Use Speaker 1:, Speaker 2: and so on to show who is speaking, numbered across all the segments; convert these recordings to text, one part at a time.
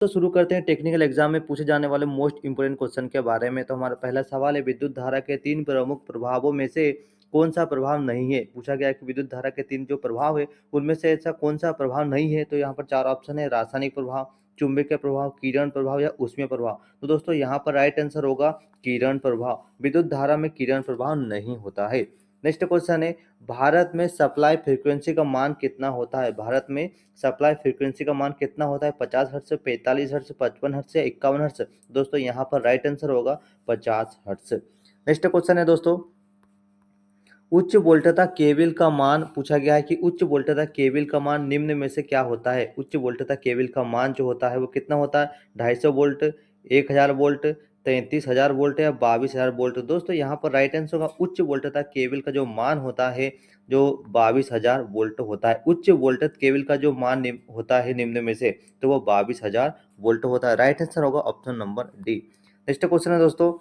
Speaker 1: तो शुरू करते हैं टेक्निकल एग्जाम में पूछे जाने वाले मोस्ट इंपोर्टेंट क्वेश्चन के बारे में। तो हमारा पहला सवाल है, विद्युत धारा के तीन प्रमुख प्रभावों में से कौन सा प्रभाव नहीं है। पूछा गया है कि विद्युत धारा के तीन जो प्रभाव है उनमें से ऐसा कौन सा प्रभाव नहीं है। तो यहाँ पर चार ऑप्शन है, रासायनिक प्रभाव, चुंबकीय प्रभाव, किरण प्रभाव या ऊष्मीय प्रभाव। तो दोस्तों यहाँ पर राइट आंसर होगा किरण प्रभाव। विद्युत धारा में किरण प्रभाव नहीं होता है। नेक्स्ट क्वेश्चन है, भारत में सप्लाई फ्रीक्वेंसी का मान कितना होता है। भारत में सप्लाई फ्रीक्वेंसी का मान कितना होता है, 50 हर्ट्ज, 45 हर्ट्ज, 55 हर्ट्ज या 51 हर्ट्ज। दोस्तों यहाँ पर राइट आंसर होगा 50 हर्ट्ज। नेक्स्ट क्वेश्चन है दोस्तों, उच्च वोल्टता केबल का मान पूछा गया है कि उच्च वोल्टता केबल का मान निम्न में से क्या होता है। उच्च वोल्टता केबल का मान जो होता है वो कितना होता है, 250 वोल्ट, 1000 वोल्ट, 33,000 वोल्ट या 22,000 वोल्ट। दोस्तों यहाँ पर राइट आंसर होगा उच्च वोल्टता केबल का जो मान होता है जो 22,000 वोल्ट होता है। उच्च वोल्टेज केबल का जो मान होता है निम्न में से, तो वो 22,000 वोल्ट होता है। राइट आंसर होगा option number D. Next question है दोस्तों,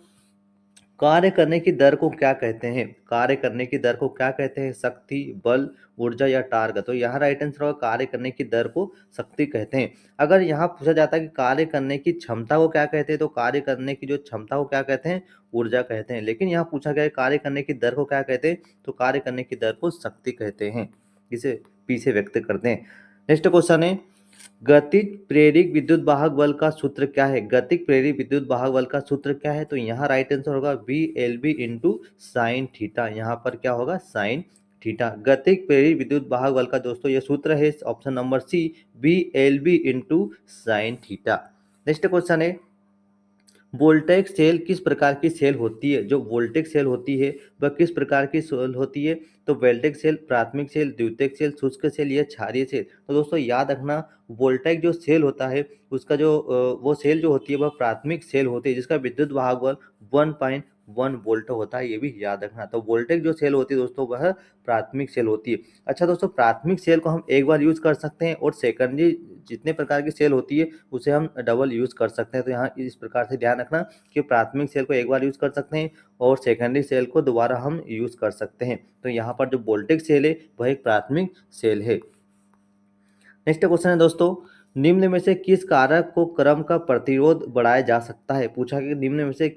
Speaker 1: कार्य करने की दर को क्या कहते हैं। कार्य करने की दर को क्या कहते हैं, शक्ति, बल, ऊर्जा या टार्क। तो यहाँ राइट आंसर होगा कार्य करने की दर को शक्ति कहते हैं। अगर यहाँ पूछा जाता है कि कार्य करने की क्षमता को क्या कहते हैं, तो कार्य करने की जो क्षमता को क्या कहते हैं, ऊर्जा कहते हैं। लेकिन यहाँ पूछा गया है कार्य करने की दर को क्या कहते हैं, तो कार्य करने की दर को शक्ति कहते हैं, इसे पी से व्यक्त करते हैं। नेक्स्ट क्वेश्चन है, गतिज प्रेरित विद्युत वाहक बल का सूत्र क्या है। गतिज प्रेरित विद्युत वाहक बल का सूत्र क्या है, तो यहाँ राइट आंसर होगा VLB इंटू साइन थीटा। यहाँ पर क्या होगा, साइन थीटा। गतिज प्रेरित विद्युत वाहक बल का दोस्तों ये सूत्र है option number C, VLB into sine theta. Next question है, वोल्टेज सेल किस प्रकार की सेल होती है। जो वोल्टेज सेल होती है वह किस प्रकार की सेल होती है, तो वोल्टेज सेल, प्राथमिक सेल, द्वितीयक सेल, शुष्क सेल या क्षारीय सेल। तो दोस्तों याद रखना, वोल्टेज जो सेल होता है उसका जो वो सेल जो होती है वह प्राथमिक सेल होती है जिसका विद्युत वाहक बल 1.1 वोल्ट होता है, ये भी याद रखना। तो वोल्टेज जो सेल होती है दोस्तों वह प्राथमिक सेल होती है। अच्छा दोस्तों, प्राथमिक सेल को हम एक बार यूज कर सकते हैं और सेकेंडरी जितने प्रकार की सेल होती है उसे हम डबल यूज कर सकते हैं। तो यहाँ इस प्रकार से ध्यान रखना कि प्राथमिक सेल को एक बार यूज कर सकते हैं और सेकेंडरी सेल को दोबारा हम यूज कर सकते हैं। तो यहाँ पर जो वोल्टेज सेल है वह एक प्राथमिक सेल है। नेक्स्ट क्वेश्चन है दोस्तों, निम्न में से किस कारक को क्रम का प्रतिरोध बढ़ाया जा सकता है। पूछा कि निम्न में से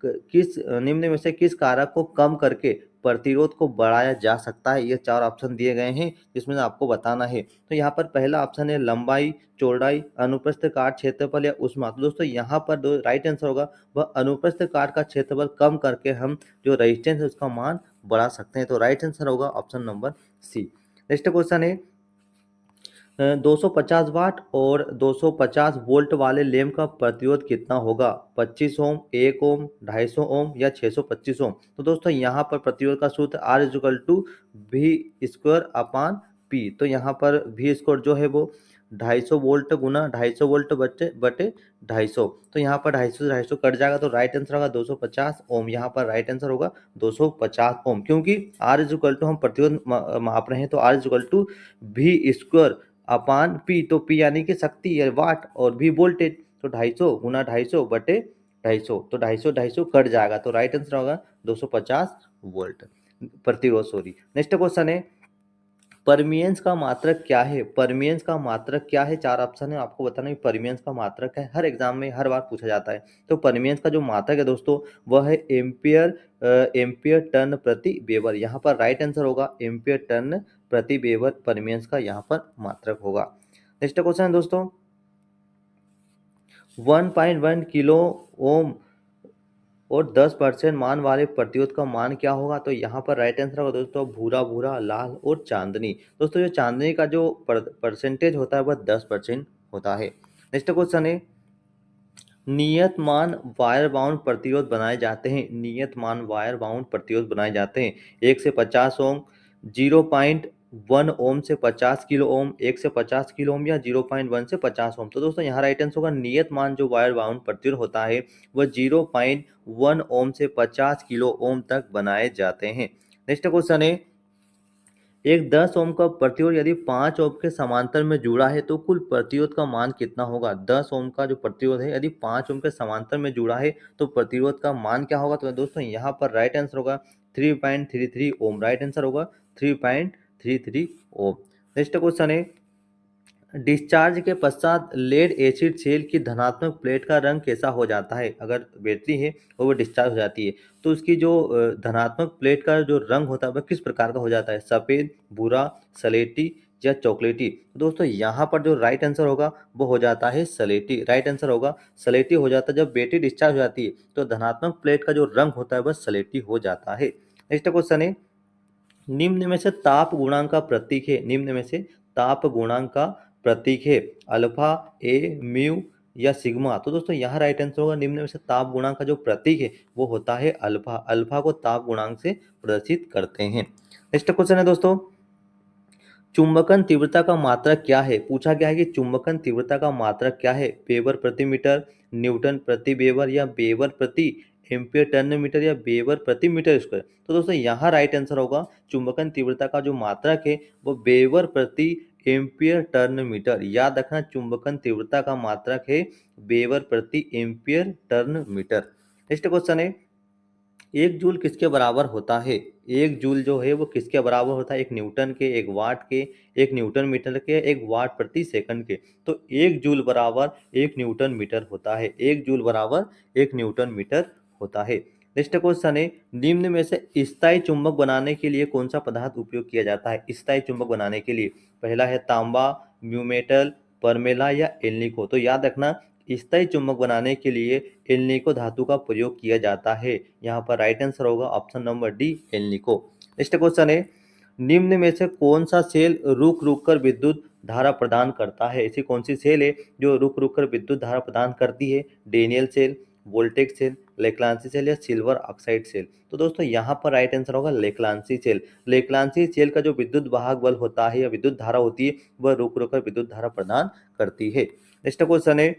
Speaker 1: निम्न में से किस कारक को कम करके प्रतिरोध को बढ़ाया जा सकता है। ये चार ऑप्शन दिए गए हैं जिसमें से आपको बताना है। तो यहाँ पर पहला ऑप्शन है लंबाई, चौड़ाई, अनुप्रस्थ काट क्षेत्रफल या ऊष्मा। तो दोस्तों यहाँ पर दो राइट आंसर होगा वह अनुप्रस्थ काट का क्षेत्रफल कम करके हम जो रेजिस्टेंस है उसका मान बढ़ा सकते हैं। तो राइट आंसर होगा option number C. Next question है, 250 वाट और 250 वोल्ट वाले लैंप का प्रतिरोध कितना होगा। 25 ओम, 1 ओम, 250 ओम या 625 ओम। तो दोस्तों यहाँ पर प्रतिरोध का सूत्र R equal to V square upon P. तो यहाँ पर वी स्क्वायर जो है वो 250 वोल्ट गुना 250 वोल्ट बटे बटे 250। तो यहाँ पर 250 से 250 कट जाएगा तो राइट आंसर होगा 250 ओम। यहाँ पर राइट आंसर होगा 250 ओम, क्योंकि R इक्वल टू हम प्रतिरोध माप रहे हैं। तो R equal to V square upon P. तो पी यानी कि शक्ति या वाट और भी वोल्टेज। तो 250 गुना 250 बटे 250। तो 250 कट जाएगा तो राइट आंसर होगा 250 वोल्ट प्रतिरोध, सॉरी। नेक्स्ट क्वेश्चन है, परमियंस का मात्रक क्या है। परमियंस का मात्रक क्या है, चार ऑप्शन है, आपको बताना है परमियंस का मात्रक है। हर एग्जाम में हर बार पूछा जाता है। तो परमियंस का जो मात्रक है दोस्तों वह है एम्पियर, एम्पियर टर्न प्रति वेबर। यहाँ पर राइट आंसर होगा एम्पियर टर्न प्रति वेबर परमियंस का यहाँ पर मात्रक होगा। नेक्स्ट क्वेश्चन है दोस्तों, 1.1 किलो ओम और 10% मान वाले प्रतिरोध का मान क्या होगा। तो यहाँ पर राइट आंसर होगा दोस्तों भूरा भूरा, लाल और चांदनी। दोस्तों जो चांदनी का जो परसेंटेज होता है वह 10% होता है। नेक्स्ट क्वेश्चन है, नियत मान वायर बाउंड प्रतिरोध बनाए जाते हैं। नियत मान वायर बाउंड प्रतिरोध बनाए जाते हैं 1 से 50 ओम, 0.1 ओम से 50 किलो ओम, 1 से 50 किलो ओम या 0.1 से 50 ओम। तो दोस्तों यहाँ राइट आंसर होगा नियत मान जो वायर बाउंड प्रतिरोध होता है वह 0.1 ओम से 50 किलो ओम तक बनाए जाते हैं। नेक्स्ट क्वेश्चन है, एक 10 ओम का प्रतिरोध यदि 5 ओम के समांतर में जुड़ा है तो कुल प्रतिरोध का मान कितना होगा। 10 ओम का जो प्रतिरोध है यदि 5 ओम के समांतर में जुड़ा है तो प्रतिरोध का मान क्या होगा। तो दोस्तों यहाँ पर राइट आंसर होगा 3.33 ओम। राइट आंसर होगा 3.33 ओम। नेक्स्ट क्वेश्चन है, डिस्चार्ज के पश्चात लेड एसिड सेल की धनात्मक प्लेट का रंग कैसा हो जाता है? अगर बैटरी है और वो डिस्चार्ज हो जाती है तो उसकी जो धनात्मक प्लेट का जो रंग होता है वह किस प्रकार का हो जाता है? सफ़ेद, भूरा, सलेटी या चॉकलेटी? दोस्तों यहाँ पर जो राइट आंसर होगा वो हो जाता है सलेटी। राइट आंसर होगा सलेटी हो जाता है। जब बैटरी डिस्चार्ज हो जाती है तो धनात्मक प्लेट का जो रंग होता है वह सलेटी हो जाता है। नेक्स्ट क्वेश्चन है, निम्न में से ताप गुणांक का प्रतीक है, निम्न में से ताप गुणांक का प्रतीक है अल्फा, ए, म्यू या सिग्मा? तो दोस्तों यहाँ राइट आंसर होगा निम्न में से ताप गुणांक का जो प्रतीक है वो होता है अल्फा। अल्फा को ताप गुणांक से प्रदर्शित करते हैं। नेक्स्ट क्वेश्चन है दोस्तों, चुंबकन तीव्रता का मात्रक क्या है? पूछा गया है कि चुंबकन तीव्रता का मात्रक क्या है? वेबर प्रति मीटर, न्यूटन प्रति वेबर या वेबर प्रति एम्पीयर टर्न मीटर या वेबर प्रति मीटर स्क्वायर? तो दोस्तों यहाँ राइट आंसर होगा चुंबकन तीव्रता का जो मात्रक है वो वेबर प्रति एम्पीयर टर्न मीटर। याद रखना चुंबकन तीव्रता का मात्रक है वेबर प्रति ampere turn metre. Next question है, एक जूल किसके बराबर होता है? एक जूल जो है वो किसके बराबर होता है? एक न्यूटन के, एक वाट के, एक न्यूटन मीटर के, एक वाट प्रति सेकंड के। तो एक जूल बराबर एक न्यूटन मीटर होता है। एक जूल बराबर एक न्यूटन मीटर होता है। नेक्स्ट क्वेश्चन है, निम्न में से स्थायी चुंबक बनाने के लिए कौन सा पदार्थ उपयोग किया जाता है? स्थायी चुंबक बनाने के लिए पहला है तांबा, म्यूमेटल, परमेला या एल्निको? तो याद रखना स्थायी चुंबक बनाने के लिए एल्निको धातु का प्रयोग किया जाता है। यहाँ पर राइट आंसर होगा option number D, alnico. Next question है, निम्न में से कौन सा सेल रुक रुक कर विद्युत धारा प्रदान करता है? ऐसी कौन सी सेल है जो रुक रुक कर विद्युत धारा प्रदान करती है? डेनियल सेल, वोल्टेक सेल, लेक्लांसी सेल या सिल्वर ऑक्साइड सेल? तो दोस्तों यहाँ पर राइट आंसर होगा लेक्लांसी सेल। लेक्लांसी सेल का जो विद्युत वाहक बल होता है या विद्युत धारा होती है वह रुक रुक कर विद्युत धारा प्रदान करती है। नेक्स्ट क्वेश्चन है,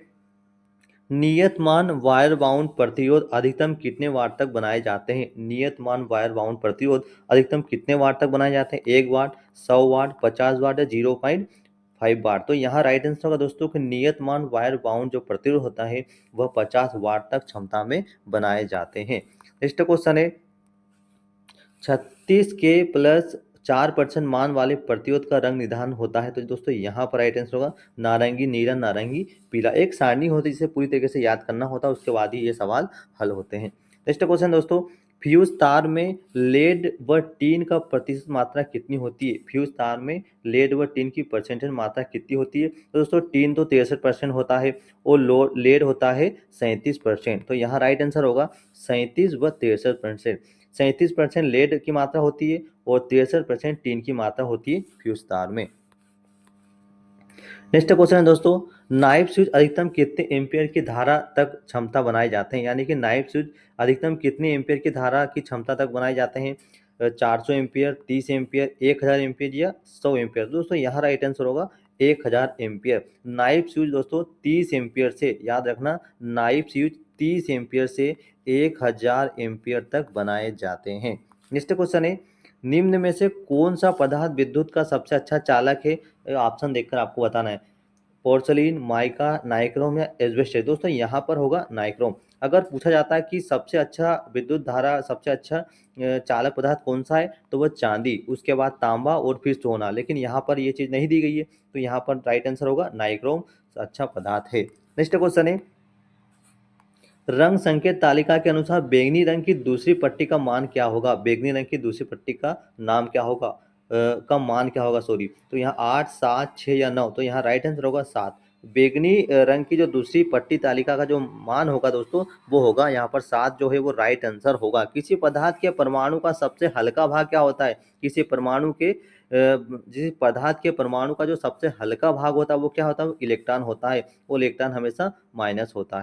Speaker 1: नियतमान वायर बाउंड प्रतिरोध अधिकतम कितने वाट तक बनाए जाते हैं? नियतमान वायर बाउंड प्रतिरोध अधिकतम कितने वाट तक बनाए जाते हैं? 1 वाट, 100 वाट, 50 वाट या 0.5 वाट? तो यहाँ राइट आंसर होगा दोस्तों कि नियतमान वायर बाउंड जो प्रतिरोध होता है वह 50 वाट तक क्षमता में बनाए जाते हैं। नेक्स्ट क्वेश्चन है, 36 के प्लस 4% मान वाले प्रतिरोध का रंग निधान होता है? तो दोस्तों यहाँ पर राइट आंसर होगा नारंगी, नीला, नारंगी, पीला। एक सारणी होती है जिसे पूरी तरीके से याद करना होता है, उसके बाद ही ये सवाल हल होते हैं। नेक्स्ट क्वेश्चन दोस्तों, फ्यूज तार में लेड व टीन का प्रतिशत मात्रा कितनी होती है? फ्यूज तार में लेड व टीन की परसेंटेज मात्रा कितनी होती है? तो दोस्तों टीन तो 63% होता है और लेड होता है 37%। तो यहाँ राइट आंसर होगा 37 व 63%। 37% लेड की मात्रा होती है और 63% टीन की मात्रा होती है फ्यूज तार में। नेक्स्ट क्वेश्चन है दोस्तों, नाइफ स्विच अधिकतम कितने एम्पियर की धारा तक क्षमता बनाए जाते हैं? यानी कि नाइफ स्विच अधिकतम कितने एम्पियर की धारा की क्षमता तक बनाए जाते हैं? 400 एम्पियर, 30 एम्पियर, 1000 एम्पियर या 100 एम्पियर? दोस्तों यहाँ राइट आंसर होगा 1000 एम्पियर। नाइफ स्विच दोस्तों 30 एम्पियर से, याद रखना नाइफ स्विच 30 एम्पियर से 1000 एम्पियर तक बनाए जाते हैं। नेक्स्ट क्वेश्चन है, निम्न में से कौन सा पदार्थ विद्युत का सबसे अच्छा चालक है? ऑप्शन देखकर आपको बताना है। पोर्सलीन, माइका, नाइक्रोम या एस्बेस्टस? दोस्तों यहाँ पर होगा नाइक्रोम। अगर पूछा जाता है कि सबसे अच्छा विद्युत धारा, सबसे अच्छा चालक पदार्थ कौन सा है, तो वह चांदी, उसके बाद तांबा और फिर सोना। लेकिन यहाँ पर ये चीज़ नहीं दी गई है, तो यहाँ पर राइट आंसर होगा नाइक्रोम अच्छा पदार्थ है। नेक्स्ट क्वेश्चन है, रंग संकेत तालिका के अनुसार बैंगनी रंग की दूसरी पट्टी का मान क्या होगा? बैंगनी रंग की दूसरी पट्टी का नाम क्या होगा? का मान क्या होगा, सॉरी। तो यहाँ 8, 7, 6 या 9? तो यहाँ राइट आंसर होगा 7। बैंगनी रंग की जो दूसरी पट्टी तालिका का जो मान होगा दोस्तों वो होगा यहाँ पर 7 जो है वो राइट आंसर होगा। किसी पदार्थ के परमाणु का सबसे हल्का भाग क्या होता है? किसी परमाणु के जिस पदार्थ के परमाणु का जो सबसे हल्का भाग होता है वो क्या होता है? वो इलेक्ट्रॉन होता है। वो इलेक्ट्रॉन हमेशा माइनस होता है।